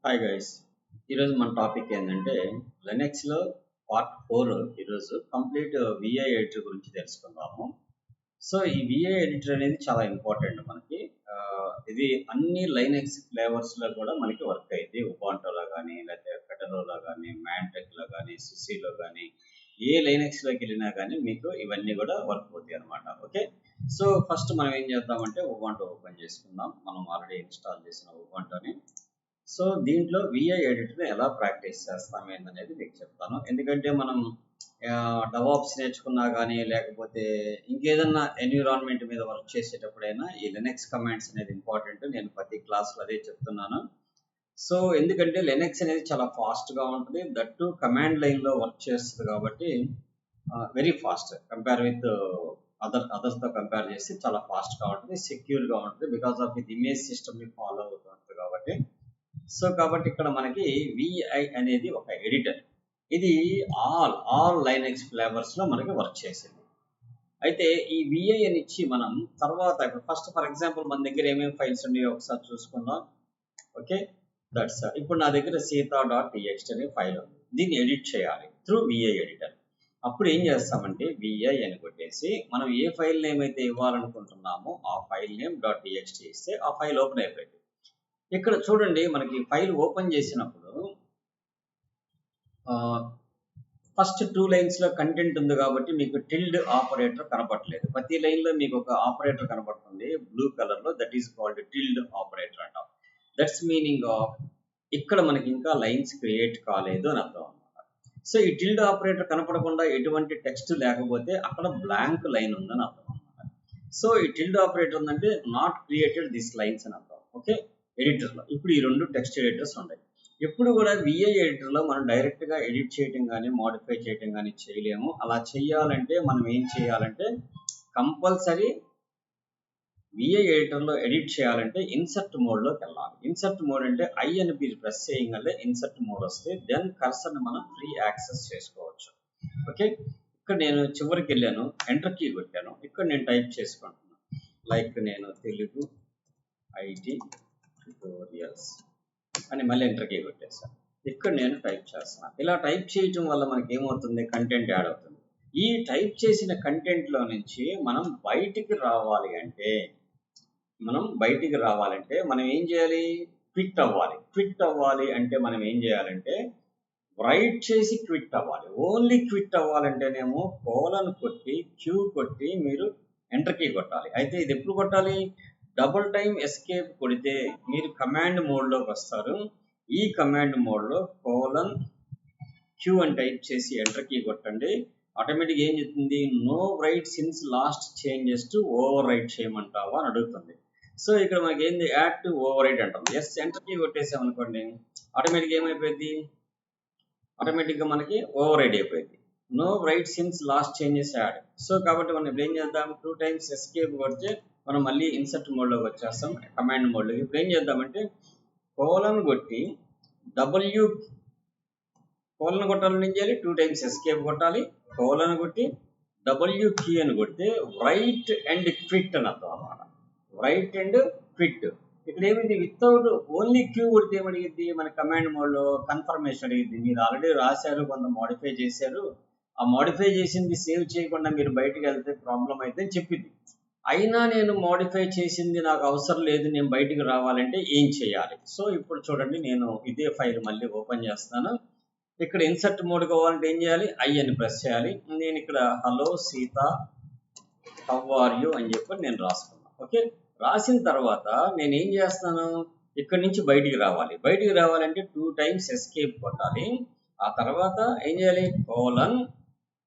Hi guys, ఈరోజు మన topic ఏంటంటే లినక్స్లో పార్ట్ 4. ఈరోజు కంప్లీట్ విఐ ఎడిటర్ గురించి తెలుసుకుందాము. సో ఈ విఐ ఎడిటర్ అనేది చాలా ఇంపార్టెంట్ మనకి. ఇది అన్ని లైనక్స్ ఫ్లేవర్స్లో కూడా మనకి వర్క్ అయ్యింది. ఉబాంటోలో కానీ, లేకపోతే ఫెడరోలో కానీ, మ్యాంటెక్లో కానీ, సుసీలో కానీ, ఏ లైనక్స్లోకి వెళ్ళినా కానీ మీకు ఇవన్నీ కూడా వర్క్ అవుతాయి అనమాట. ఓకే, సో ఫస్ట్ మనం ఏం చేద్దామంటే ఉబాంటో ఓపెన్ చేసుకుందాం. మనం ఆల్రెడీ ఇన్స్టాల్ చేసిన ఉబాంటోని. సో దీంట్లో విఐ ఎడిటర్ ఎలా ప్రాక్టీస్ చేస్తాం ఏంటనేది మీకు చెప్తాను. ఎందుకంటే మనం డెవాప్స్ నేర్చుకున్నా కానీ, లేకపోతే ఇంకేదన్నా ఎన్విరాన్మెంట్ మీద వర్క్ చేసేటప్పుడైనా ఈ లినక్స్ కమాండ్స్ అనేది ఇంపార్టెంట్. నేను ప్రతి క్లాస్లో అదే చెప్తున్నాను. సో ఎందుకంటే లినక్స్ అనేది చాలా ఫాస్ట్గా ఉంటుంది, దట్టు కమాండ్ లైన్లో వర్క్ చేస్తుంది కాబట్టి వెరీ ఫాస్ట్ కంపేర్ విత్ అదర్స్తో కంపేర్ చేసి చాలా ఫాస్ట్గా ఉంటుంది, సెక్యూర్గా ఉంటుంది. బికాస్ ఆఫ్ ఇది ఇమేజ్ సిస్టమ్ని ఫాలో అవుతుంది కాబట్టి. సో కాబట్టి ఇక్కడ మనకి విఐ అనేది ఒక ఎడిటర్. ఇది ఆల్ లైనక్స్ ఫ్లేవర్స్లో మనకి వర్క్ చేసింది. అయితే ఈ విఐ అని ఇచ్చి మనం తర్వాత ఇప్పుడు ఫస్ట్ ఫర్ ఎగ్జాంపుల్ మన దగ్గర ఏమేమి ఫైల్స్ ఉన్నాయో ఒకసారి చూసుకుందాం. ఓకే, దట్స్ ఇప్పుడు నా దగ్గర సీతా.txt అనే ఫైల్ ఉంది. దీన్ని ఎడిట్ చేయాలి త్రూ విఐ ఎడిటర్. అప్పుడు ఏం చేస్తామంటే విఐ అని కొట్టేసి మనం ఏ ఫైల్ నేమ్ అయితే ఇవ్వాలనుకుంటున్నామో ఆ ఫైల్ నేమ్ .txt ఇస్తే ఆ ఫైల్ ఓపెన్ అయిపోయింది. ఇక్కడ చూడండి, మనకి ఫైల్ ఓపెన్ చేసినప్పుడు ఫస్ట్ 2 లైన్స్లో కంటెంట్ ఉంది కాబట్టి మీకు టిల్డ్ ఆపరేటర్ కనపడలేదు. ప్రతి లైన్లో మీకు ఒక ఆపరేటర్ కనపడుతుంది బ్లూ కలర్లో, that is called tilde operator అంటాం. దట్స్ మీనింగ్ ఆఫ్ ఇక్కడ మనకి ఇంకా లైన్స్ క్రియేట్ కాలేదు అని అర్థం అనమాట. సో ఈ టిల్డ్ ఆపరేటర్ కనపడకుండా ఎటువంటి టెక్స్ట్ లేకపోతే అక్కడ బ్లాంక్ లైన్ ఉందని అర్థం అనమాట. సో ఈ టిల్డ్ ఆపరేటర్ ఉందంటే నాట్ క్రియేటెడ్ దిస్ లైన్స్ అని అర్థం. ఓకే, ఎడిటర్లో ఇప్పుడు ఈ 2 టెక్స్ట్ ఎడిటర్స్ ఉన్నాయి. ఎప్పుడు కూడా విఐ ఎడిటర్లో మనం డైరెక్ట్గా ఎడిట్ చేయటం కానీ మోడిఫై చేయటం కానీ చేయలేము. అలా చేయాలంటే మనం ఏం చేయాలంటే కంపల్సరీ విఐ ఎడిటర్లో ఎడిట్ చేయాలంటే ఇన్సర్ట్ మోడ్లోకి వెళ్ళాలి. ఇన్సర్ట్ మోడ్ అంటే ఐ అని మీరు ప్రెస్ చేయగలే ఇన్సర్ట్ మోడ్ వస్తే దెన్ కర్సర్ని మనం ఫ్రీ యాక్సెస్ చేసుకోవచ్చు. ఓకే, ఇక్కడ నేను చివరికి వెళ్ళాను, ఎంటర్ కీ కొట్టాను. ఇక్కడ నేను టైప్ చేసుకుంటున్నాను, లైక్ నేను తెలుగు ఐటీ ట్యుటోరియల్స్ అని మళ్ళీ ఎంటర్ కీ కొట్టేసాను. ఇక్కడ నేను టైప్ చేస్తున్నాను. ఇలా టైప్ చేయటం వల్ల మనకి ఏమవుతుంది, కంటెంట్ యాడ్ అవుతుంది. ఈ టైప్ చేసిన కంటెంట్లో నుంచి మనం బయటికి రావాలి అంటే మనం ఏం చేయాలి, క్విట్ అవ్వాలి. క్విట్ అవ్వాలి అంటే మనం ఏం చేయాలంటే రైట్ చేసి క్విట్ అవ్వాలి. ఓన్లీ క్విట్ అవ్వాలంటేనేమో కోలన్ కొట్టి క్యూ కొట్టి మీరు ఎంటర్ కీ కొట్టాలి. అయితే ఇది ఎప్పుడు కొట్టాలి, డబుల్ టైం ఎస్కేప్ కొడితే మీరు కమాండ్ మోడ్లోకి వస్తారు. ఈ కమాండ్ మోడ్లో కోలన్ క్యూ అని టైప్ చేసి ఎంటర్ కీ కొట్టండి. ఆటోమేటిక్గా ఏం చెప్తుంది, no write since last changes to overwrite చేయమంటావా అని అడుగుతుంది. సో ఇక్కడ మనకి ఏంది, యాడ్ టు ఓవర్ రైట్ అంటాం. ఎస్ ఎంటర్ కీ కొట్టేసామనుకోండి, ఆటోమేటిక్గా ఏమైపోయింది, ఆటోమేటిక్గా మనకి ఓవర్ రైట్ అయిపోయింది. No write since last changes add. So కాబట్టి మనం ఇప్పుడు ఏం చేద్దాం, 2 టైమ్స్ ఎస్కేప్ కొడితే మనం మళ్ళీ ఇన్సర్ట్ మోడ్లోకి వచ్చేస్తాం, కమాండ్ మోడ్లోకి. ఇప్పుడు ఏం చేద్దామంటే కోలన్ కొట్టి కోలన్ కొట్టాలని ఏం చేయాలి, 2 టైమ్స్ ఎస్కేప్ కొట్టాలి, కోలన్ కొట్టి డబ్ల్యూ కీ అని కొడితే రైట్ అండ్ క్విట్ అని అర్థం అన్నమాట. Right and quit. ఇక్కడ ఏమిటి, వితౌట్ ఓన్లీ క్యూ కొడితే ఏమడిగిద్ది, మన కమాండ్ మోడ్లో కన్ఫర్మేషన్ అడిగిద్ది. మీరు ఆల్రెడీ రాశారు, కొంత మోడిఫై చేశారు, ఆ మోడిఫై చేసింది సేవ్ చేయకుండా మీరు బయటకు వెళ్తే ప్రాబ్లం అయితే చెప్పింది. అయినా నేను మోడిఫై చేసింది నాకు అవసరం లేదు, నేను బయటికి రావాలంటే ఏం చేయాలి. సో ఇప్పుడు చూడండి, నేను ఇదే ఫైల్ మళ్ళీ ఓపెన్ చేస్తాను. ఇక్కడ ఇన్సర్ట్ మోడ్ కావాలంటే ఏం చేయాలి, ఐ అని ప్రెస్ చేయాలి. నేను ఇక్కడ hello Sita how are you అని చెప్పి నేను రాసుకున్నాను. ఓకే, రాసిన తర్వాత నేను ఏం చేస్తాను, ఇక్కడ నుంచి బయటికి రావాలి. బయటికి రావాలంటే 2 టైమ్స్ ఎస్కేప్ కొట్టాలి. ఆ తర్వాత ఏం చేయాలి, కోలన్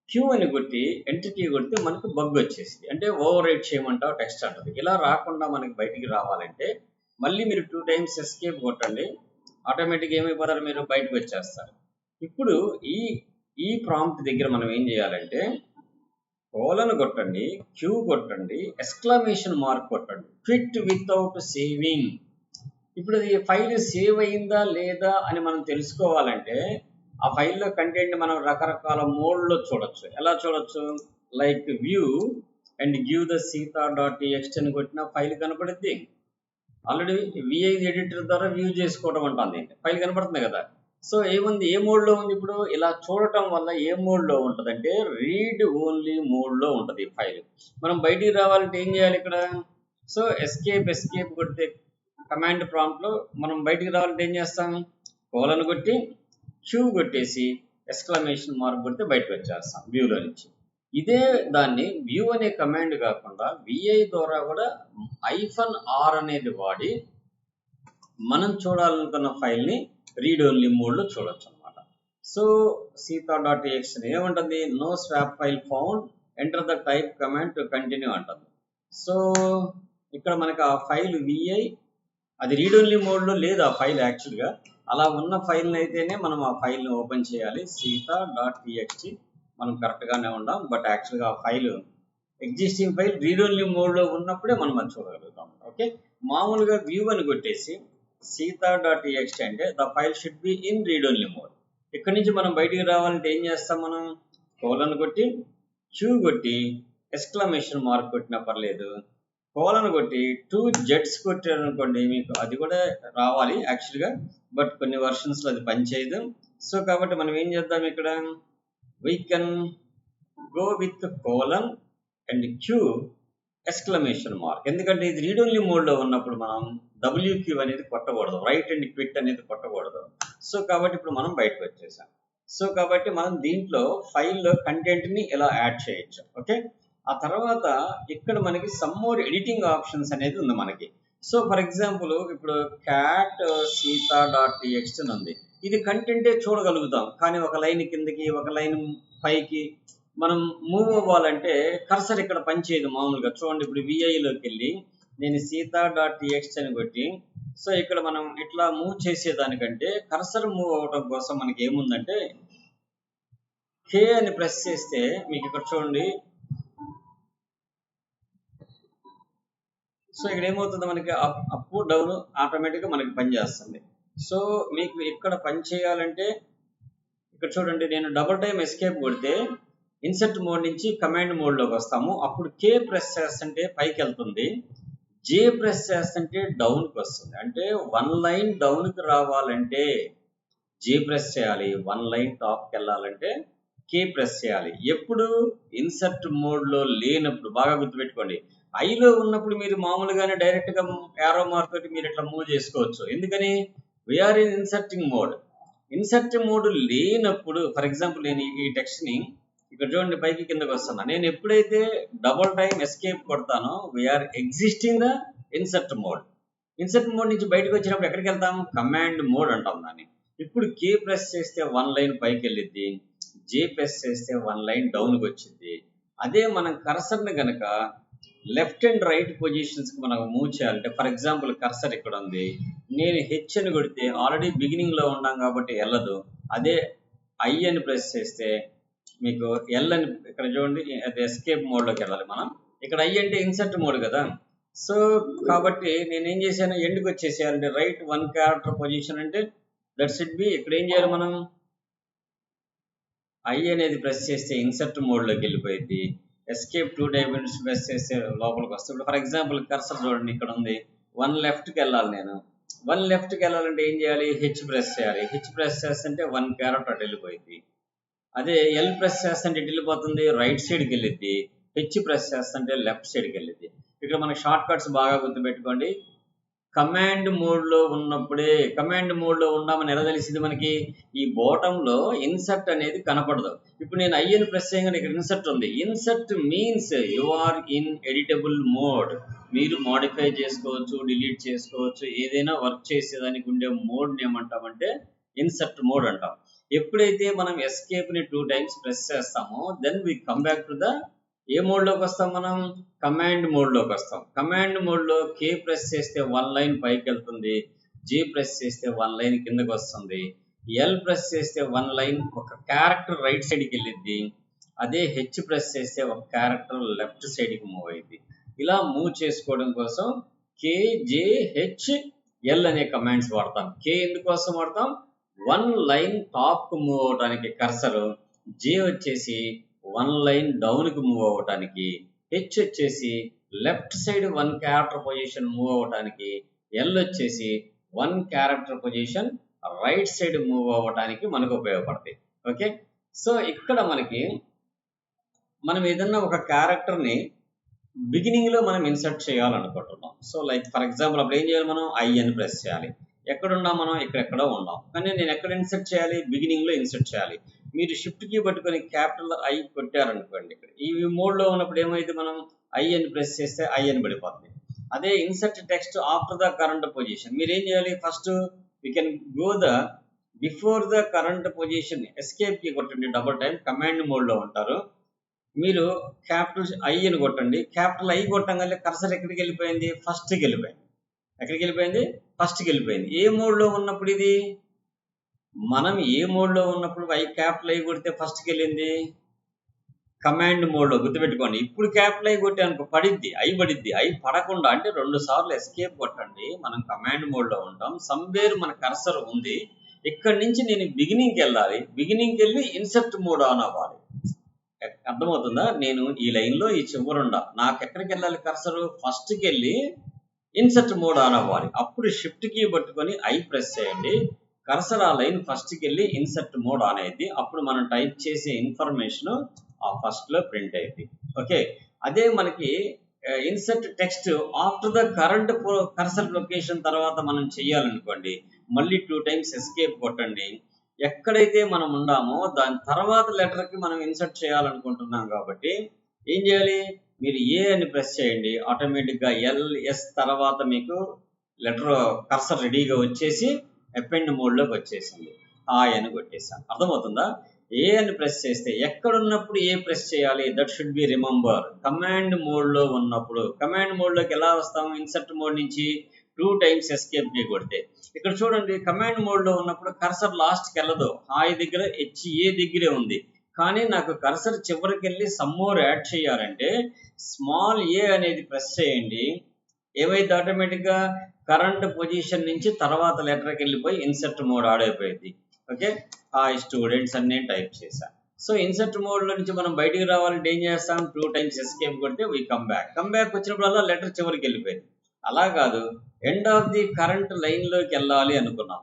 క్యూ అని కొట్టి ఎంటర్ కీ కొడితే మనకు బగ్ వచ్చేసింది, అంటే ఓవర్ రైట్ చేయమంటావు టెక్స్ట్ అంటుంది. ఇలా రాకుండా మనకి బయటికి రావాలంటే మళ్ళీ మీరు 2 టైమ్స్ ఎస్కేప్ కొట్టండి, ఆటోమేటిక్గా ఏమైపోతారు, మీరు బయటకు వచ్చేస్తారు. ఇప్పుడు ఈ ప్రాంప్ట్ దగ్గర మనం ఏం చేయాలంటే కోలన్ కొట్టండి, క్యూ కొట్టండి, ఎక్స్క్లమేషన్ మార్క్ కొట్టండి, క్విట్ వితౌట్ సేవింగ్. ఇప్పుడు ఈ ఫైల్ సేవ్ అయిందా లేదా అని మనం తెలుసుకోవాలంటే ఆ ఫైల్లో కంటెంట్ మనం రకరకాల మోడ్లో చూడొచ్చు. ఎలా చూడొచ్చు, like view and give the సీతా.txt అని కొట్టిన ఫైల్ కనపడుద్ది. ఆల్రెడీ విఐ ఎడిటర్ ద్వారా వ్యూ చేసుకోవడం అంటుంది, ఫైల్ కనపడుతుంది కదా. సో ఏముంది, ఏ మోడ్లో ఉంది ఇప్పుడు? ఇలా చూడటం వల్ల ఏ మోడ్లో ఉంటుంది అంటే రీడ్ ఓన్లీ మోడ్లో ఉంటుంది ఫైల్. మనం బయటికి రావాలంటే ఏం చేయాలి ఇక్కడ? సో ఎస్కేప్ కొడితే కమాండ్ ప్రాంప్ట్లో మనం బయటికి రావాలంటే ఏం చేస్తాం? కోలన్ కొట్టి క్యూ కొట్టేసి ఎక్స్క్లమేషన్ మార్క్ కొడితే బయటకు వచ్చేస్తాం వ్యూలో నుంచి. ఇదే దాన్ని వ్యూ అనే కమాండ్ కాకుండా విఐ ద్వారా కూడా -r అనేది వాడి మనం చూడాలనుకున్న ఫైల్ని రీడ్ ఓన్లీ మోడ్లో చూడొచ్చు అనమాట. సో సీతా.txt ఏముంటుంది? No swap file found, enter the type command to continue అంటుంది. సో ఇక్కడ మనకు ఆ ఫైల్ విఐ అది రీడ్ ఓన్లీ మోడ్లో లేదు ఆ ఫైల్. యాక్చువల్గా అలా ఉన్న ఫైల్ని అయితేనే మనం ఆ ఫైల్ని ఓపెన్ చేయాలి. సీతా.txt మనం కరెక్ట్గానే ఉండాం, బట్ యాక్చువల్గా ఆ file existing file read only మోడ్లో ఉన్నప్పుడే మనం అది చూడగలుగుతాం. ఓకే, మామూలుగా వ్యూ అని కొట్టేసి సీతా.txt అంటే the file should be in read only mode. ఇక్కడ నుంచి మనం బయటికి రావాలంటే ఏం చేస్తాం? మనం కోలన్ కొట్టి క్యూ కొట్టి ఎక్స్క్లమేషన్ మార్క్ కొట్టినా పర్లేదు, కోలన్ కొట్టి 2 జెట్స్ కొట్టారు అనుకోండి, మీకు అది కూడా రావాలి యాక్చువల్గా, బట్ కొన్ని వర్షన్స్లో అది పనిచేయదు. సో కాబట్టి మనం ఏం చేద్దాం ఇక్కడ? We can go with colon and Q exclamation mark. ఎందుకంటే ఇది రీడ్ ఓన్లీ మోడ్లో ఉన్నప్పుడు మనం WQ అనేది కొట్టకూడదు, రైట్ అండ్ క్విట్ అనేది కొట్టకూడదు. సో కాబట్టి ఇప్పుడు మనం బయటకు వచ్చేసాం. సో కాబట్టి మనం దీంట్లో ఫైల్లో కంటెంట్ని ఇలా యాడ్ చేయొచ్చు. ఓకే, ఆ తర్వాత ఇక్కడ మనకి సమ్ మోర్ ఎడిటింగ్ ఆప్షన్స్ అనేది ఉంది మనకి. సో ఫర్ ఎగ్జాంపుల్ ఇప్పుడు క్యాట్ సీతా.txt అని ఉంది. ఇది కంటెంటే చూడగలుగుతాం, కానీ ఒక లైన్ కిందకి ఒక లైన్ పైకి మనం మూవ్ అవ్వాలంటే కర్సర్ ఇక్కడ పనిచేయదు మామూలుగా. చూడండి ఇప్పుడు విఐలోకి వెళ్ళి నేను సీతా.txt అని కొట్టి, సో ఇక్కడ మనం ఇట్లా మూవ్ చేసేదానికంటే కర్సర్ మూవ్ అవడం కోసం మనకి ఏముందంటే K అని ప్రెస్ చేస్తే మీకు ఇక్కడ చూడండి, సో ఇక్కడ ఏమవుతుంది మనకి అప్ డౌన్ ఆటోమేటిక్గా మనకి పనిచేస్తుంది. సో మీకు ఇక్కడ పని చేయాలంటే ఇక్కడ చూడండి, నేను డబుల్ టైం ఎస్కేప్ కొడితే ఇన్సర్ట్ మోడ్ నుంచి కమాండ్ మోడ్లోకి వస్తాము. అప్పుడు K ప్రెస్ చేస్తుంటే పైకి వెళ్తుంది, J ప్రెస్ చేస్తుంటే డౌన్కి వస్తుంది. అంటే 1 లైన్ డౌన్కి రావాలంటే J ప్రెస్ చేయాలి, 1 లైన్ టాప్కి వెళ్ళాలంటే K ప్రెస్ చేయాలి. ఎప్పుడు? ఇన్సర్ట్ మోడ్లో లేనప్పుడు. బాగా గుర్తుపెట్టుకోండి, ఐలో ఉన్నప్పుడు మీరు మామూలుగానే డైరెక్ట్గా యారో మార్క్ తోటి మీరు ఇట్లా మూవ్ చేసుకోవచ్చు. ఎందుకని? We are in inserting mode. Inserting mode లేనప్పుడు ఫర్ ఎగ్జాంపుల్ నేను ఈ టెక్స్ట్ని ఇక్కడ చూడండి పైకి కిందకి వస్తున్నా, నేను ఎప్పుడైతే డబుల్ టైం ఎస్కేప్ కొడతానో we're exiting the insert mode. Insert mode నుంచి బయటకు వచ్చినప్పుడు ఎక్కడికి వెళ్తాం? కమాండ్ మోడ్ అంటాం దాన్ని. ఇప్పుడు K ప్రెస్ చేస్తే 1 లైన్ పైకి వెళ్ళిద్ది, J ప్రెస్ చేస్తే 1 లైన్ డౌన్కి వచ్చింది. అదే మనం కర్సర్ని కనుక లెఫ్ట్ అండ్ రైట్ పొజిషన్స్కి మనం మూవ్ చేయాలంటే ఫర్ ఎగ్జాంపుల్ కర్సర్ ఇక్కడ ఉంది, నేను H అని కొడితే ఆల్రెడీ బిగినింగ్లో ఉన్నాం కాబట్టి వెళ్ళదు. అదే I అని ప్రెస్ చేస్తే మీకు L అని ఇక్కడ చూడండి, అది ఎస్కేప్ మోడ్లోకి వెళ్ళాలి మనం. ఇక్కడ I అంటే ఇన్సర్ట్ మోడ్ కదా. సో కాబట్టి నేనేం చేశాను, ఎండ్కి వచ్చేసేయాలంటే రైట్ 1 క్యారెక్టర్ పొజిషన్ అంటే దట్ షుడ్ బి, ఇక్కడ ఏం చేయాలి మనం? I అనేది ప్రెస్ చేస్తే ఇన్సర్ట్ మోడ్లోకి వెళ్ళిపోయింది, ఎస్కేప్ 2 డైమెన్షన్స్ ప్రెస్ చేస్తే లోపలికి వస్తుంది. ఇప్పుడు ఫర్ ఎగ్జాంపుల్ కర్సర్ చూడండి ఇక్కడ ఉంది, 1 లెఫ్ట్కి వెళ్ళాలి. నేను 1 లెఫ్ట్కి వెళ్ళాలంటే ఏం చేయాలి? H ప్రెస్ చేయాలి. H ప్రెస్ చేస్తుంటే 1 క్యారెక్టర్ అటు వెళ్ళిపోయింది. అదే L ప్రెస్ చేస్తుంటే ఇటు వెళ్ళిపోతుంది, రైట్ సైడ్కి వెళ్ళిద్ది. H ప్రెస్ చేస్తుంటే లెఫ్ట్ సైడ్కి వెళ్ళిద్ది. ఇక్కడ మన షార్ట్ కట్స్ బాగా గుర్తుపెట్టుకోండి. కమాండ్ మోడ్లో ఉన్నప్పుడే, కమాండ్ మోడ్లో ఉన్నామని ఎలా తెలిసింది మనకి? ఈ బాటంలో ఇన్సర్ట్ అనేది కనపడదు. ఇప్పుడు నేను I అని ప్రెస్ చేయగానే ఇక్కడ ఇన్సర్ట్ ఉంది. Insert means you are in editable mode. మీరు మోడిఫై చేసుకోవచ్చు, డిలీట్ చేసుకోవచ్చు, ఏదైనా వర్క్ చేసేదానికి ఉండే మోడ్ని ఏమంటామంటే ఇన్సర్ట్ మోడ్ అంటాం. ఎప్పుడైతే మనం ఎస్కేప్ని 2 టైమ్స్ ప్రెస్ చేస్తామో then we come back to the ఏ మోడ్లోకి వస్తాం? మనం కమాండ్ మోడ్లోకి వస్తాం. కమాండ్ మోడ్లో K ప్రెస్ చేస్తే 1 లైన్ పైకి వెళ్తుంది, J ప్రెస్ చేస్తే 1 లైన్ కిందకి వస్తుంది, L ప్రెస్ చేస్తే 1 లైన్ ఒక క్యారెక్టర్ రైట్ సైడ్కి వెళ్ళిద్ది, అదే H ప్రెస్ చేస్తే ఒక క్యారెక్టర్ లెఫ్ట్ సైడ్కి మూవ్ అయింది. ఇలా మూవ్ చేసుకోవడం కోసం K, J, H, L అనే కమాండ్స్ వాడతాం. K ఎందుకోసం వాడతాం? 1 లైన్ టాప్కి మూవ్ అవడానికి కర్సరు, J వచ్చేసి 1 లైన్ డౌన్కి మూవ్ అవ్వటానికి, H వచ్చేసి left side 1 character position move అవ్వటానికి, ఎల్ వచ్చేసి 1 character position right side move అవ్వడానికి మనకు ఉపయోగపడతాయి. ఓకే, సో ఇక్కడ మనం ఏదన్నా ఒక క్యారెక్టర్ని బిగినింగ్లో మనం ఇన్సర్ట్ చేయాలనుకుంటున్నాం. సో లైక్ ఫర్ ఎగ్జాంపుల్ అప్పుడు ఏం చేయాలి, మనం ఐ అని ప్రెస్ చేయాలి. ఎక్కడున్నాం మనం, ఎక్కడెక్కడో ఉన్నాం, కానీ నేను ఎక్కడ ఇన్సర్ట్ చేయాలి, బిగినింగ్లో ఇన్సర్ట్ చేయాలి. మీరు షిఫ్ట్ కీ పట్టుకొని క్యాపిటల్ ఐ కొట్టారనుకోండి, ఇక్కడ ఈ మోడ్లో ఉన్నప్పుడు ఏమైతే మనం ఐ అని ప్రెస్ చేస్తే ఐ అని పడిపోతుంది. అదే insert text after the current position మీరు ఏం చేయాలి, first we can go the before the current position escape key కొట్టండి, డబుల్ టైం కమాండ్ మోడ్లో ఉంటారు. మీరు క్యాపిటల్ ఐ అని కొట్టండి, క్యాపిటల్ ఐ కొట్టంగానే కర్సర్ ఎక్కడికి వెళ్ళిపోయింది, ఫస్ట్కి వెళ్ళిపోయింది. ఎక్కడికి వెళ్ళిపోయింది, ఫస్ట్కి వెళ్ళిపోయింది. ఏ మోడ్లో ఉన్నప్పుడు ఇది, మనం ఏ మోడ్లో ఉన్నప్పుడు క్యాపిటల్ ఐ కొడితే ఫస్ట్కి వెళ్ళింది, కమాండ్ మోడ్లో. గుర్తుపెట్టుకోండి, ఇప్పుడు క్యాపిటల్ ఐ కొట్టే అనుకో పడిద్ది, ఐ పడకుండా అంటే 2 సార్లు ఎస్కేప్ కొట్టండి, మనం కమాండ్ మోడ్లో ఉంటాం. సమ్వేర్ మన కర్సర్ ఉంది, ఇక్కడి నుంచి నేను బిగినింగ్కి వెళ్ళాలి, బిగినింగ్కి వెళ్ళి ఇన్సర్ట్ మోడ్ ఆన్ అవ్వాలి. అర్థమవుతుందా, నేను ఈ లైన్లో ఈ చివరుండా, నాకు ఎక్కడికి వెళ్ళాలి కర్సర్, ఫస్ట్కి వెళ్ళి ఇన్సర్ట్ మోడ్ ఆన్ అవ్వాలి. అప్పుడు షిఫ్ట్ కీ పట్టుకొని ఐ ప్రెస్ చేయండి, కర్సర్ ఆ లైన్ ఫస్ట్కి వెళ్ళి ఇన్సర్ట్ మోడ్ ఆన్ అయింది. అప్పుడు మనం టైప్ చేసే ఇన్ఫర్మేషన్ ఆ ఫస్ట్లో ప్రింట్ అయింది. ఓకే, అదే మనకి insert text after the current cursor location తర్వాత మనం చేయాలనుకోండి, మళ్ళీ 2 టైమ్స్ ఎస్కేప్ కొట్టండి. ఎక్కడైతే మనం ఉండామో దాని తర్వాత లెటర్కి మనం ఇన్సర్ట్ చేయాలనుకుంటున్నాం కాబట్టి ఏం చేయాలి, మీరు ఏ అని ప్రెస్ చేయండి, ఆటోమేటిక్గా ఎల్ఎస్ తర్వాత మీకు లెటర్ కర్సర్ రెడీగా వచ్చేసి అపెండ్ మోడ్లోకి వచ్చేసింది. ఆ అని కొట్టేసాను. అర్థమవుతుందా, ఏ అని ప్రెస్ చేస్తే ఎక్కడున్నప్పుడు ఏ ప్రెస్ చేయాలి, that should be remember. Command మోడ్లో ఉన్నప్పుడు, కమాండ్ మోడ్లోకి ఎలా వస్తాము, ఇన్సర్ట్ మోడ్ నుంచి 2 టైమ్స్ ఎస్కేప్ కీ కొడితే. ఇక్కడ చూడండి, కమాండ్ మోడ్లో ఉన్నప్పుడు కర్సర్ లాస్ట్కి వెళ్ళదు, హాయ్ దగ్గర హెచ్ఏ దగ్గరే ఉంది. కానీ నాకు కర్సర్ చివరికి వెళ్ళి సమ్మోర్ యాడ్ చేయాలంటే స్మాల్ ఏ అనేది ప్రెస్ చేయండి, ఏమైతే ఆటోమేటిక్గా కరెంట్ పొజిషన్ నుంచి తర్వాత లెటర్కి వెళ్ళిపోయి ఇన్సర్ట్ మోడ్ ఆడైపోయింది. ఓకే, హాయ్ స్టూడెంట్స్ అని నేను టైప్ చేశాను. సో ఇన్సర్ట్ మోడ్లో నుంచి మనం బయటికి రావాలంటే ఏం చేస్తాం, 2 టైమ్స్ ఎస్కేప్ కొడితే వీ కమ్ బ్యాక్ వచ్చినప్పుడల్లా లెటర్ చివరికి వెళ్ళిపోయింది. అలా కాదు, ఎండ్ ఆఫ్ ది కరెంట్ లైన్లోకి వెళ్ళాలి అనుకున్నాం,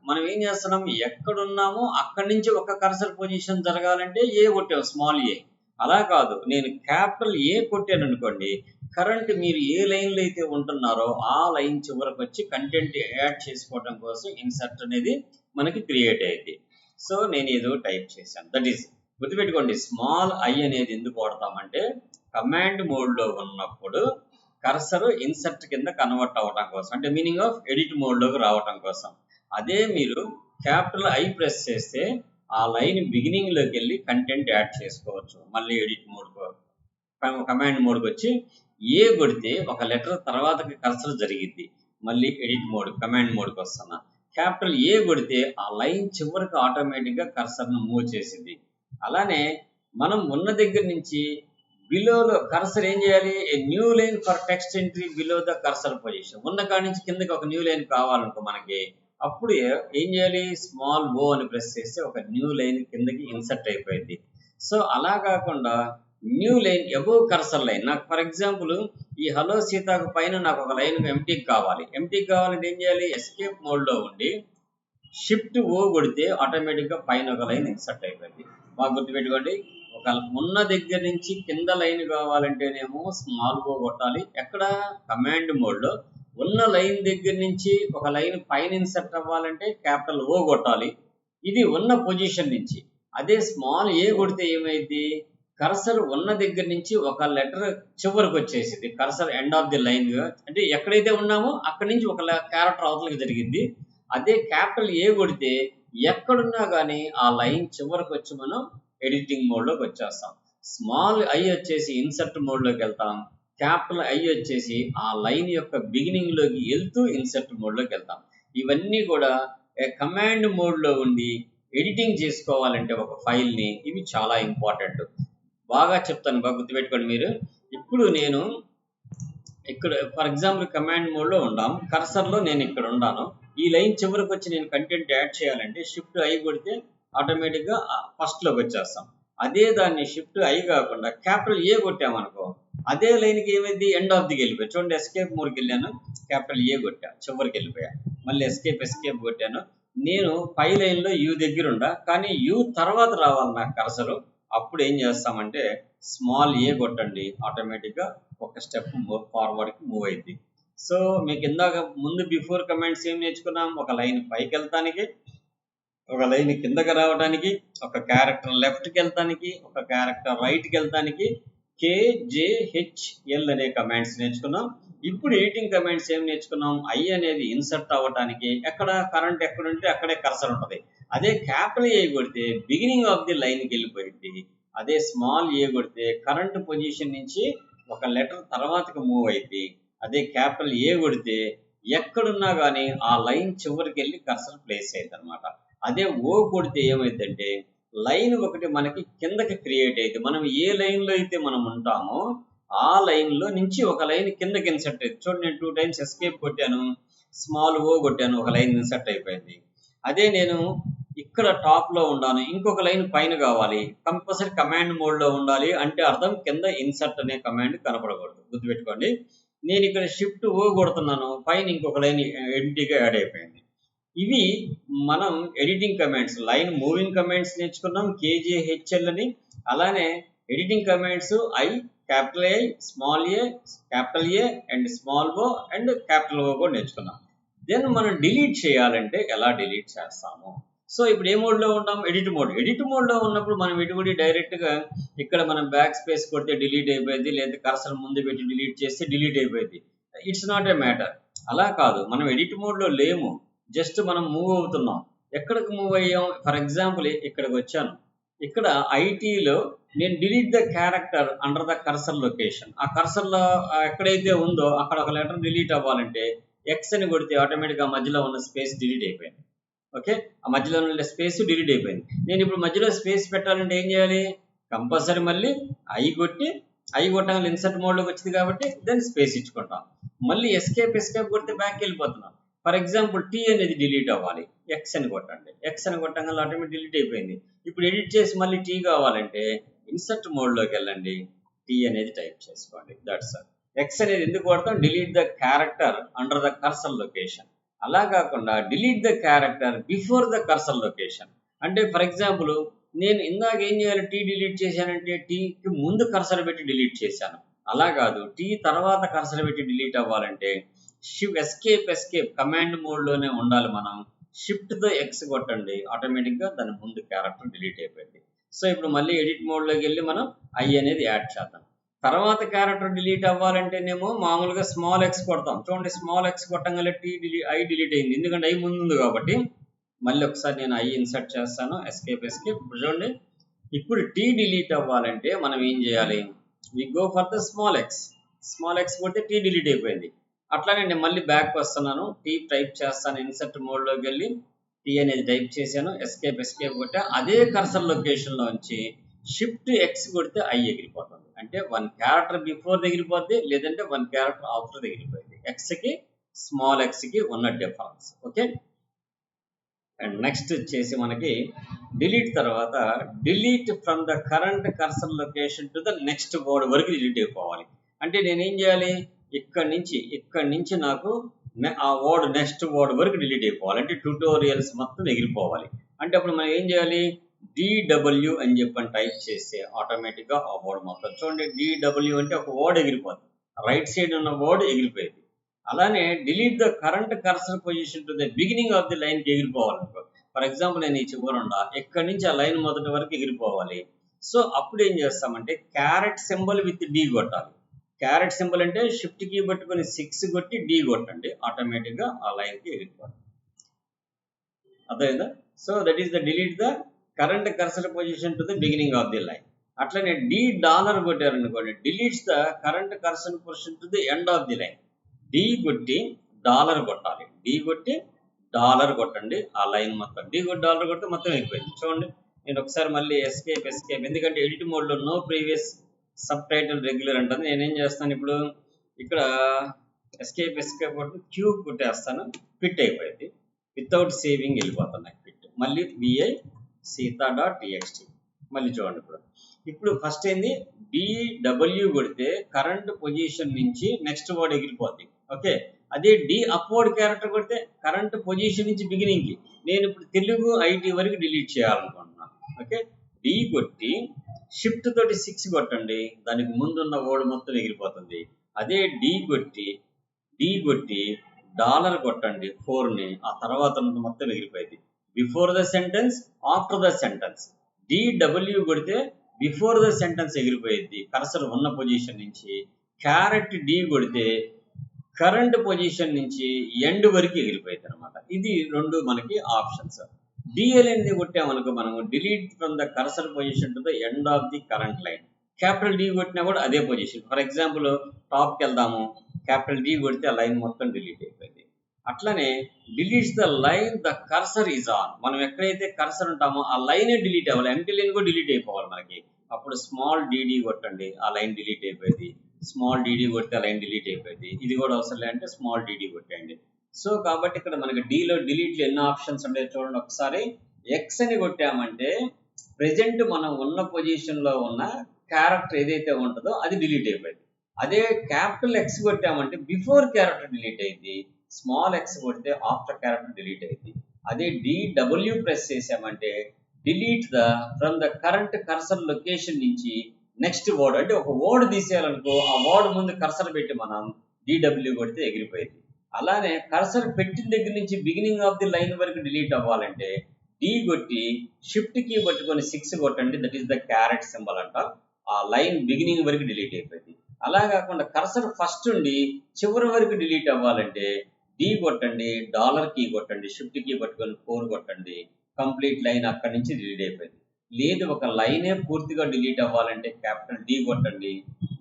మనం ఏం చేస్తున్నాం, ఎక్కడున్నామో అక్కడి నుంచి ఒక కర్సర్ పొజిషన్ జరగాలంటే ఏ కొట్టాం, స్మాల్ ఏ. అలా కాదు, నేను క్యాపిటల్ ఏ కొట్టాను అనుకోండి, కరెంట్ మీరు ఏ లైన్లో అయితే ఉంటున్నారో ఆ లైన్ చివరకు వచ్చి కంటెంట్ యాడ్ చేసుకోవడం కోసం ఇన్సర్ట్ అనేది మనకి క్రియేట్ అయ్యింది. సో నేను ఏదో టైప్ చేశాను, దట్ ఈస్ గుర్తుపెట్టుకోండి, స్మాల్ ఐ అనేది ఎందుకు వాడతామంటే కమాండ్ మోడ్లో ఉన్నప్పుడు కర్సర్ ఇన్సర్ట్ కింద కన్వర్ట్ అవ్వడం కోసం, అంటే మీనింగ్ ఆఫ్ ఎడిట్ మోడ్లోకి రావడం కోసం. అదే మీరు క్యాపిటల్ ఐ ప్రెస్ చేస్తే ఆ లైన్ బిగినింగ్లోకి వెళ్ళి కంటెంట్ యాడ్ చేసుకోవచ్చు. మళ్ళీ ఎడిట్ మోడ్కు కమాండ్ మోడ్కి వచ్చి ఏ కొడితే ఒక లెటర్ తర్వాతకి కర్సర్ జరిగిద్ది, మళ్ళీ ఎడిట్ మోడ్ కమాండ్ మోడ్కి వస్తున్నా. క్యాపిటల్ ఏ కొడితే ఆ లైన్ చివరికి ఆటోమేటిక్గా కర్సర్ను మూవ్ చేసింది. అలానే మనం ఉన్న దగ్గర నుంచి బిలోలో కర్సర్ ఏం చేయాలి, a new line for text entry below the cursor position. ఉన్న కాడి నుంచి కిందకి ఒక న్యూ లైన్ కావాలనుకో మనకి, అప్పుడు ఏం చేయాలి, స్మాల్ ఓ అని ప్రెస్ చేస్తే ఒక న్యూ లైన్ కిందకి ఇన్సర్ట్ అయిపోయింది. సో అలా కాకుండా new line above cursor line, నాకు ఫర్ ఎగ్జాంపుల్ ఈ హలో సీతాకు పైన నాకు ఒక లైన్ ఎంటీకి కావాలంటే ఏం చేయాలి, ఎస్కేప్ మోడ్లో ఉండి షిఫ్ట్ ఓ కొడితే ఆటోమేటిక్గా పైన ఒక లైన్ ఇన్సర్ట్ అయిపోయింది. బాగా గుర్తుపెట్టుకోండి, ఒక ఉన్న దగ్గర నుంచి కింద లైన్ కావాలంటేనేమో స్మాల్ ఓ కొట్టాలి, ఎక్కడ కమాండ్ మోడ్లో. ఉన్న లైన్ దగ్గర నుంచి ఒక లైన్ పైన ఇన్సర్ట్ అవ్వాలంటే క్యాపిటల్ ఓ కొట్టాలి, ఇది ఉన్న పొజిషన్ నుంచి. అదే స్మాల్ ఏ కొడితే ఏమైంది, కర్సర్ ఉన్న దగ్గర నుంచి ఒక లెటర్ చివరికి వచ్చేసింది, cursor end of the line, అంటే ఎక్కడైతే ఉన్నామో అక్కడి నుంచి ఒక క్యారెక్టర్ అవతలకి జరిగింది. అదే క్యాపిటల్ ఏ కొడితే ఎక్కడున్నా కానీ ఆ లైన్ చివరికి వచ్చి మనం ఎడిటింగ్ మోడ్లోకి వచ్చేస్తాం. స్మాల్ ఐ వచ్చేసి ఇన్సర్ట్ మోడ్లోకి వెళ్తాం, క్యాపిటల్ ఐ వచ్చేసి ఆ లైన్ యొక్క బిగినింగ్లోకి వెళ్తూ ఇన్సర్ట్ మోడ్లోకి వెళ్తాం. ఇవన్నీ కూడా కమాండ్ మోడ్లో ఉండి ఎడిటింగ్ చేసుకోవాలంటే ఒక ఫైల్ని, ఇవి చాలా ఇంపార్టెంట్. బాగా చెప్తాను, బాగా గుర్తుపెట్టుకోండి మీరు. ఇప్పుడు నేను ఇక్కడ ఫర్ ఎగ్జాంపుల్ కమాండ్ మోడ్లో ఉండాం, కర్సర్లో నేను ఇక్కడ ఉన్నాను, ఈ లైన్ చివరికి వచ్చి నేను కంటెంట్ యాడ్ చేయాలంటే షిఫ్ట్ ఐ కొడితే ఆటోమేటిక్గా ఫస్ట్లోకి వచ్చేస్తాం. అదే దాన్ని షిఫ్ట్ ఐ కాకుండా క్యాపిటల్ ఏ కొట్టామనుకో అదే లైన్కి ఏమైంది ఎండ్ ఆఫ్ దికి వెళ్ళిపోయి చూడండి ఎస్కేప్ మోడ్కి వెళ్ళాను క్యాపిటల్ ఏ కొట్టా చివరికి వెళ్ళిపోయా మళ్ళీ ఎస్కేప్ కొట్టాను నేను పై లైన్లో యూ దగ్గర ఉండా కానీ యూ తర్వాత రావాలి నాకు కర్సరు అప్పుడు ఏం చేస్తామంటే స్మాల్ ఏ కొట్టండి ఆటోమేటిక్గా ఒక స్టెప్ ఫార్వర్డ్కి మూవ్ అయింది సో మీకు ఇందాక ముందు బిఫోర్ కమెంట్స్ ఏం నేర్చుకున్నాం ఒక లైన్ పైకి వెళ్తానికి ఒక లైన్ కిందకి రావడానికి ఒక క్యారెక్టర్ లెఫ్ట్కి వెళ్తానికి ఒక క్యారెక్టర్ రైట్కి వెళ్తానికి KJHL అనే కమాండ్స్ నేర్చుకున్నాం ఇప్పుడు ఎడిటింగ్ కమాండ్స్ ఏం నేర్చుకున్నాం ఐ అనేది ఇన్సర్ట్ అవ్వడానికి ఎక్కడ కరెంట్ ఎక్కడ ఉంటే అక్కడే కర్సర్ ఉంటుంది అదే క్యాపిటల్ ఏ కొడితే బిగినింగ్ ఆఫ్ ది లైన్కి వెళ్ళిపోయింది అదే స్మాల్ ఏ కొడితే కరెంట్ పొజిషన్ నుంచి ఒక లెటర్ తర్వాతకి మూవ్ అయింది అదే క్యాపిటల్ ఏ కొడితే ఎక్కడున్నా కానీ ఆ లైన్ చివరికి వెళ్ళి కర్సర్ ప్లేస్ అయింది అనమాట అదే ఓ కొడితే ఏమైందంటే లైన్ ఒకటి మనకి కిందకి క్రియేట్ అయింది మనం ఏ లైన్లో అయితే మనం ఉంటామో ఆ లైన్లో నుంచి ఒక లైన్ కిందకి ఇన్సర్ట్ అయింది చూడండి నేను 2 టైమ్స్ ఎస్కేప్ కొట్టాను స్మాల్ ఓ కొట్టాను ఒక లైన్ ఇన్సర్ట్ అయిపోయింది అదే నేను ఇక్కడ టాప్లో ఉన్నాను ఇంకొక లైన్ పైన కావాలి కంపల్సరీ కమాండ్ మోడ్లో ఉండాలి అంటే అర్థం కింద ఇన్సర్ట్ అనే కమాండ్ కనపడకూడదు గుర్తుపెట్టుకోండి నేను ఇక్కడ షిఫ్ట్ ఓ కొడుతున్నాను పైన ఇంకొక లైన్ ఎంటీగా యాడ్ అయిపోయింది ఇవి మనం editing commands line moving commands నేర్చుకున్నాం KJHL అని అలానే editing commands I capital A small A capital A and small O and capital O కూడా నేర్చుకున్నాం దెన్ మనం డిలీట్ చేయాలంటే ఎలా డిలీట్ చేస్తాము సో ఇప్పుడు ఏ మోడ్లో ఉంటాం ఎడిట్ మోడ్లో ఉన్నప్పుడు మనం ఎటువంటి డైరెక్ట్గా ఇక్కడ మనం బ్యాక్ స్పేస్ కొడితే డిలీట్ అయిపోయింది లేదా కర్సర్ ముందు పెట్టి డిలీట్ చేస్తే డిలీట్ అయిపోయింది ఇట్స్ నాట్ ఏ మ్యాటర్ అలా కాదు మనం ఎడిట్ మోడ్లో లేము జస్ట్ మనం మూవ్ అవుతున్నాం ఎక్కడికి మూవ్ అయ్యాం ఫర్ ఎగ్జాంపుల్ ఇక్కడికి వచ్చాను ఇక్కడ ఐటీలో నేను delete the character under the cursor location ఆ కర్సర్లో ఎక్కడైతే ఉందో అక్కడ ఒక లెటర్ డిలీట్ అవ్వాలంటే ఎక్స్ అని కొడితే ఆటోమేటిక్గా మధ్యలో ఉన్న స్పేస్ డిలీట్ అయిపోయింది ఓకే ఆ మధ్యలో ఉన్న స్పేస్ డిలీట్ అయిపోయింది నేను ఇప్పుడు మధ్యలో స్పేస్ పెట్టాలంటే ఏం చేయాలి కంపల్సరీ మళ్ళీ ఐ కొట్టగానే ఇన్సర్ట్ మోడ్లోకి వచ్చింది కాబట్టి దెన్ స్పేస్ ఇచ్చుకుంటాం మళ్ళీ ఎస్కేప్ కొడితే బ్యాక్ వెళ్ళిపోతున్నాం ఫర్ ఎగ్జాంపుల్ టీ అనేది డిలీట్ అవ్వాలి ఎక్స్ అని కొట్టండి ఎక్స్ అని కొట్టగానే ఆటోమేటిక్ డిలీట్ అయిపోయింది ఇప్పుడు ఎడిట్ చేసి మళ్ళీ టీ కావాలంటే ఇన్సర్ట్ మోడ్లోకి వెళ్ళండి టీ అనేది టైప్ చేసుకోండి దట్స్ ఆల్ ఎక్స్ అనేది ఎందుకు కొడతాం delete the character under the cursor location అలా కాకుండా delete the character before the cursor location అంటే ఫర్ ఎగ్జాంపుల్ నేను ఇందాక ఏం చేయాలి టీ డిలీట్ చేశానంటే టీకి ముందు కర్సర్ పెట్టి డిలీట్ చేశాను అలా కాదు టీ తర్వాత కర్సర్ పెట్టి డిలీట్ అవ్వాలంటే ఎస్కేప్ కమాండ్ మోడ్లోనే ఉండాలి మనం షిఫ్ట్తో ఎక్స్ కొట్టండి ఆటోమేటిక్గా దాని ముందు క్యారెక్టర్ డిలీట్ అయిపోయింది సో ఇప్పుడు మళ్ళీ ఎడిట్ మోడ్లోకి వెళ్ళి మనం ఐ అనేది యాడ్ చేద్దాం తర్వాత క్యారెక్టర్ డిలీట్ అవ్వాలంటేనేమో మామూలుగా స్మాల్ ఎక్స్ కొడతాం చూడండి స్మాల్ ఎక్స్ కొట్టంగానే ఐ డిలీట్ అయింది ఎందుకంటే ఐ ముందు ఉంది కాబట్టి మళ్ళీ ఒకసారి నేను ఐ ఇన్సర్ట్ చేస్తాను ఎస్కేప్ చూడండి ఇప్పుడు టీ డిలీట్ అవ్వాలంటే మనం ఏం చేయాలి we go for the small X కొడితే టీ డిలీట్ అయిపోయింది అట్లానే నేను మళ్ళీ బ్యాక్ వస్తున్నాను టీ టైప్ చేస్తాను ఇన్సర్ట్ మోడ్లోకి వెళ్ళి టీ అనేది టైప్ చేశాను ఎస్కేప్ కొట్టా అదే కర్సర్ లొకేషన్లో ఉంచి షిఫ్ట్ ఎక్స్ కొడితే ఐ ఎగిరిపోతుంది అంటే 1 క్యారెక్టర్ బిఫోర్ ఎగిరిపోద్ది లేదంటే 1 క్యారెక్టర్ ఆఫ్టర్ ఎగిరిపోయింది ఎక్స్కి స్మాల్ ఎక్స్కి ఉన్న డిఫరెన్స్ ఓకే అండ్ నెక్స్ట్ వచ్చేసి మనకి డిలీట్ తర్వాత delete from the current cursor location to the next word వరకు డిలీట్ అయిపోవాలి అంటే నేనేం చేయాలి ఇక్కడ నుంచి నాకు ఆ వర్డ్ నెక్స్ట్ వర్డ్ వరకు డిలీట్ అయిపోవాలి అంటే ట్యూటోరియల్స్ మొత్తం ఎగిరిపోవాలి అంటే అప్పుడు మనం ఏం చేయాలి DW అని చెప్పని టైప్ చేస్తే ఆటోమేటిక్గా ఆ వర్డ్ మొత్తం చూడండి DW అంటే ఒక వర్డ్ ఎగిరిపోతుంది రైట్ సైడ్ ఉన్న వర్డ్ ఎగిరిపోయింది అలానే delete the current cursor position to the beginning of the లైన్కి ఎగిరిపోవాలి ఫర్ ఎగ్జాంపుల్ నేను ఈ చివరుండా ఎక్కడి నుంచి ఆ లైన్ మొదటి వరకు ఎగిరిపోవాలి సో అప్పుడు ఏం చేస్తామంటే క్యారెట్ సింబల్ విత్ డి కొట్టాలి క్యారెట్ సింబల్ అంటే షిఫ్ట్ కీ పట్టుకొని 6 కొట్టి డి కొట్టండి ఆటోమేటిక్గా ఆ లైన్కి ఎగిరిపోవాలి అర్థమైందా so that is the delete the current cursor position to the beginning of the line అట్లనే $, కొట్టారనుకోండి deletes the current cursor position to the end of the line D కొట్టి $, కొట్టాలి డి కొట్టి $, కొట్టండి ఆ లైన్ మొత్తం డి కొట్టి $, కొడితే మొత్తం అయిపోయింది చూడండి నేను ఒకసారి మళ్ళీ ఎస్కేప్ ఎందుకంటే ఎడిట్ మోడ్లో no previous subtitle regular అంటుంది నేనేం చేస్తాను ఇప్పుడు ఇక్కడ ఎస్కేప్ కొట్టి క్యూబ్ కొట్టేస్తాను ఫిట్ అయిపోయింది వితౌట్ సేవింగ్ వెళ్ళిపోతున్నాయి ఫిట్ మళ్ళీ vi sita.txt మళ్ళీ చూడండి ఇప్పుడు ఇప్పుడు ఫస్ట్ ఏంది DW కొడితే కరెంట్ పొజిషన్ నుంచి నెక్స్ట్ వర్డ్ ఎగిరిపోద్ది. ఓకే, అదే డి అప్వర్డ్ క్యారెక్టర్ కొడితే కరెంట్ పొజిషన్ నుంచి బిగినింగ్కి. నేను ఇప్పుడు తెలుగు IT వరకు డిలీట్ చేయాలనుకుంటున్నాను. ఓకే, డి కొట్టి షిఫ్ట్ తోటి 6 కొట్టండి, దానికి ముందున్న వర్డ్ మొత్తం ఎగిరిపోతుంది. అదే డి కొట్టి డాలర్ కొట్టండి 4ని, ఆ తర్వాత మొత్తం ఎగిరిపోయింది. Before the sentence, after the sentence. DW కొడితే బిఫోర్ ద సెంటెన్స్ ఎగిరిపోయింది కర్సర్ ఉన్న పొజిషన్ నుంచి. క్యారెట్ డి కొడితే కరెంట్ పొజిషన్ నుంచి ఎండ్ వరకు ఎగిరిపోయింది అనమాట. ఇది రెండు మనకి ఆప్షన్స్. DLNది కొట్టామనుకో మనము delete from the cursor position to the end of the current line. Capital D కొట్టినా కూడా అదే పొజిషన్. ఫర్ ఎగ్జాంపుల్ టాప్కి వెళ్దాము, క్యాపిటల్ D కొడితే ఆ లైన్ మొత్తం డిలీట్ అయిపోయింది. అట్లనే deletes the line the cursor is on. మనం ఎక్కడైతే కర్సర్ ఉంటామో ఆ లైనే డిలీట్ అవ్వాలి, ఎంటీ లైన్ కూడా డిలీట్ అయిపోవాలి మనకి. అప్పుడు స్మాల్ DD కొట్టండి, ఆ లైన్ డిలీట్ అయిపోయింది. స్మాల్ DD కొడితే ఆ లైన్ డిలీట్ అయిపోయింది. ఇది కూడా అవసరం లేదంటే స్మాల్ DD కొట్టండి. సో కాబట్టి ఇక్కడ మనకి Dలో డిలీట్లో ఎన్ని ఆప్షన్స్ ఉంటాయో చూడండి ఒకసారి. X అని కొట్టామంటే ప్రెజెంట్ మనం ఉన్న పొజిషన్లో ఉన్న క్యారెక్టర్ ఏదైతే ఉంటుందో అది డిలీట్ అయిపోయింది. అదే క్యాపిటల్ X కొట్టామంటే బిఫోర్ క్యారెక్టర్ డిలీట్ అయింది. స్మాల్ X కొడితే ఆఫ్టర్ క్యారెక్టర్ డిలీట్ అయింది. అదే DW ప్రెస్ చేసామంటే delete from the current cursor location నుంచి నెక్స్ట్ వర్డ్. అంటే ఒక వర్డ్ తీసేయాలనుకో, ఆ వర్డ్ ముందు కర్సర్ పెట్టి మనం DW కొడితే ఎగిరిపోయింది. అలానే కర్సర్ పెట్టిన దగ్గర నుంచి బిగినింగ్ ఆఫ్ ది లైన్ వరకు డిలీట్ అవ్వాలంటే D కొట్టి షిఫ్ట్ కీ పట్టుకొని 6 కొట్టండి, that is the carrot symbol అంట. ఆ లైన్ బిగినింగ్ వరకు డిలీట్ అయిపోయింది. అలా కాకుండా కర్సర్ ఫస్ట్ ఉండి చివరి వరకు డిలీట్ అవ్వాలంటే D కొట్టండి, డాలర్ కీ కొట్టండి, షిఫ్ట్ కీ పట్టుకొని 4 కొట్టండి, కంప్లీట్ లైన్ అక్కడి నుంచి డిలీట్ అయిపోయింది. లేదు ఒక లైనే పూర్తిగా డిలీట్ అవ్వాలంటే క్యాపిటల్ D కొట్టండి.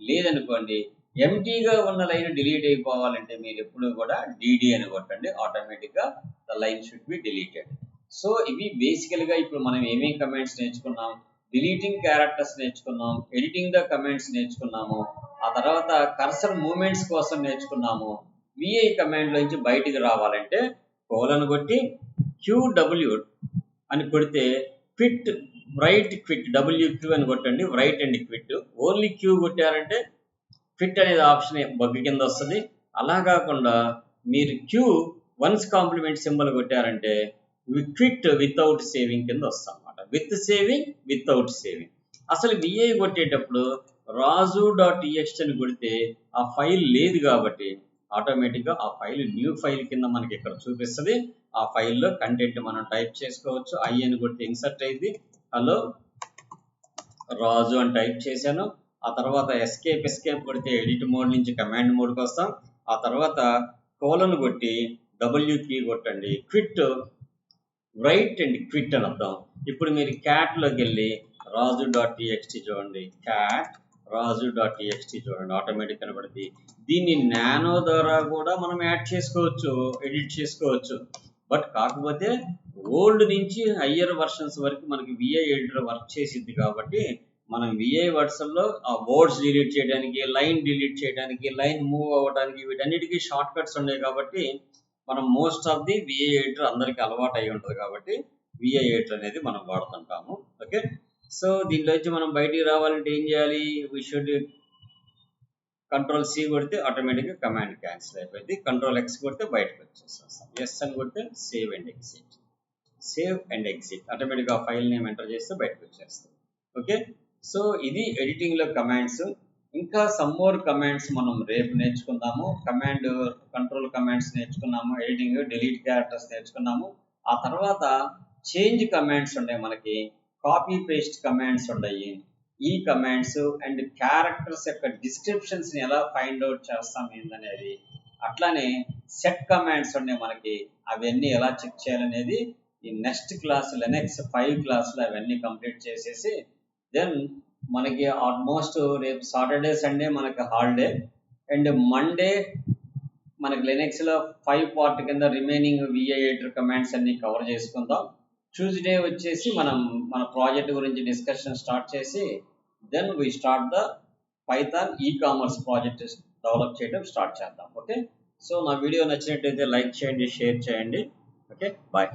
లేదనుకోండి ఎంటీగా ఉన్న లైన్ డిలీట్ అయిపోవాలంటే మీరు ఎప్పుడు కూడా DD అని కొట్టండి, ఆటోమేటిక్గా the line should be deleted. So ఇవి బేసికల్గా ఇప్పుడు మనం ఏమేం కమెంట్స్ నేర్చుకున్నాం. డిలీటింగ్ క్యారెక్టర్స్ నేర్చుకున్నాం, ఎడిటింగ్ ద కమెంట్స్ నేర్చుకున్నాము, ఆ తర్వాత కర్సర్ మూమెంట్స్ కోసం నేర్చుకున్నాము. VI కమాండ్ నుంచి బయటికి రావాలంటే కోలన్ కొట్టి QW అని కొడితే క్విట్, రైట్ క్విట్, WQ అని కొట్టండి, write and quit. Only Q కొట్టారంటే క్విట్ అనేది ఆప్షన్ బగ్ కింద వస్తుంది. అలా కాకుండా మీరు Q వన్స్ కాంప్లిమెంట్ సింబల్ కొట్టారంటే క్విట్ వితౌట్ సేవింగ్ కింద వస్తుంది అనమాట. With saving, without saving. అసలు VI కొట్టేటప్పుడు రాజు.txt అని కొడితే ఆ ఫైల్ లేదు కాబట్టి ఆటోమేటిక్గా ఆ ఫైల్ న్యూ ఫైల్ కింద మనకి ఇక్కడ చూపిస్తుంది. ఆ ఫైల్లో కంటెంట్ మనం టైప్ చేసుకోవచ్చు. I అని కొడితే ఇన్సర్ట్ అయింది. హలో రాజు అని టైప్ చేశాను. ఆ తర్వాత ఎస్కేప్ కొడితే ఎడిట్ మోడ్ నుంచి కమాండ్ మోడ్కి వస్తాం. ఆ తర్వాత కోలన్ కొట్టి W కీ కొట్టండి, క్విట్, రైట్ అండ్ క్విట్ అని అర్థం. ఇప్పుడు మీరు క్యాట్లోకి వెళ్ళి రాజు.txt చూడండి, క్యాట్ రాజు.txt చూడండి, ఆటోమేటిక్ కనబడుతుంది. దీన్ని నానో ద్వారా కూడా మనం యాడ్ చేసుకోవచ్చు, ఎడిట్ చేసుకోవచ్చు. బట్ కాకపోతే ఓల్డ్ నుంచి హయ్యర్ వర్షన్స్ వరకు మనకి VI ఎడిటర్ వర్క్ చేసిద్ది కాబట్టి మనం VI వర్షన్లో ఆ వర్డ్స్ డిలీట్ చేయడానికి, లైన్ డిలీట్ చేయడానికి, లైన్ మూవ్ అవ్వడానికి వీటన్నిటికీ షార్ట్ కట్స్ ఉన్నాయి కాబట్టి మనం most of the VI editor అందరికీ అలవాటు అయి ఉంటుంది కాబట్టి VI ఎడిటర్ అనేది మనం వాడుతుంటాము. ఓకే, సో దీంట్లో వచ్చి మనం బయటికి రావాలంటే ఏం చేయాలి? వీ షుడ్ Ctrl+C కొడితే ఆటోమేటిక్గా కమాండ్ క్యాన్సిల్ అయిపోయింది. Ctrl+X కొడితే బయటకు వచ్చేస్తాం. ఎస్ అని కొడితే సేవ్ అండ్ ఎగ్జిట్, ఆటోమేటిక్గా ఆ ఫైల్ నేమ్ ఎంటర్ చేస్తే బయటకు వచ్చేస్తాం. ఓకే, సో ఇది ఎడిటింగ్లో కమాండ్స్. ఇంకా సమ్ మోర్ కమాండ్స్ మనం రేపు నేర్చుకుందాము. కంట్రోల్ కమాండ్స్ నేర్చుకున్నాము, ఎడిటింగ్ డిలీట్ క్యారెక్టర్స్ నేర్చుకున్నాము. ఆ తర్వాత చేంజ్ కమాండ్స్ ఉన్నాయి, మనకి కాపీ పేస్ట్ కమాండ్స్ ఉన్నాయి. ఈ కమాండ్స్ అండ్ క్యారెక్టర్స్ యొక్క డిస్క్రిప్షన్స్ని ఎలా ఫైండ్ అవుట్ చేస్తాం ఏందనేది, అట్లానే సెట్ కమాండ్స్ ఉన్నాయి మనకి, అవన్నీ ఎలా చెక్ చేయాలనేది ఈ నెక్స్ట్ క్లాస్ Linux 5 క్లాస్లో అవన్నీ కంప్లీట్ చేసేసి దెన్ మనకి ఆల్మోస్ట్ రేపు సాటర్డే సండే మనకి హాలిడే అండ్ మండే మనకి Linuxలో 5 పార్ట్ కింద రిమైనింగ్ VI ఎడిటర్ కమాండ్స్ అన్ని కవర్ చేసుకుందాం. ట్యూస్డే వచ్చేసి మనం మన ప్రాజెక్ట్ గురించి డిస్కషన్ స్టార్ట్ చేసి then we start the Python e-commerce project develop చేయడం స్టార్ట్ చేద్దాం. ఓకే, సో నా వీడియో నచ్చినట్టయితే లైక్ చేయండి, షేర్ చేయండి. Okay, bye.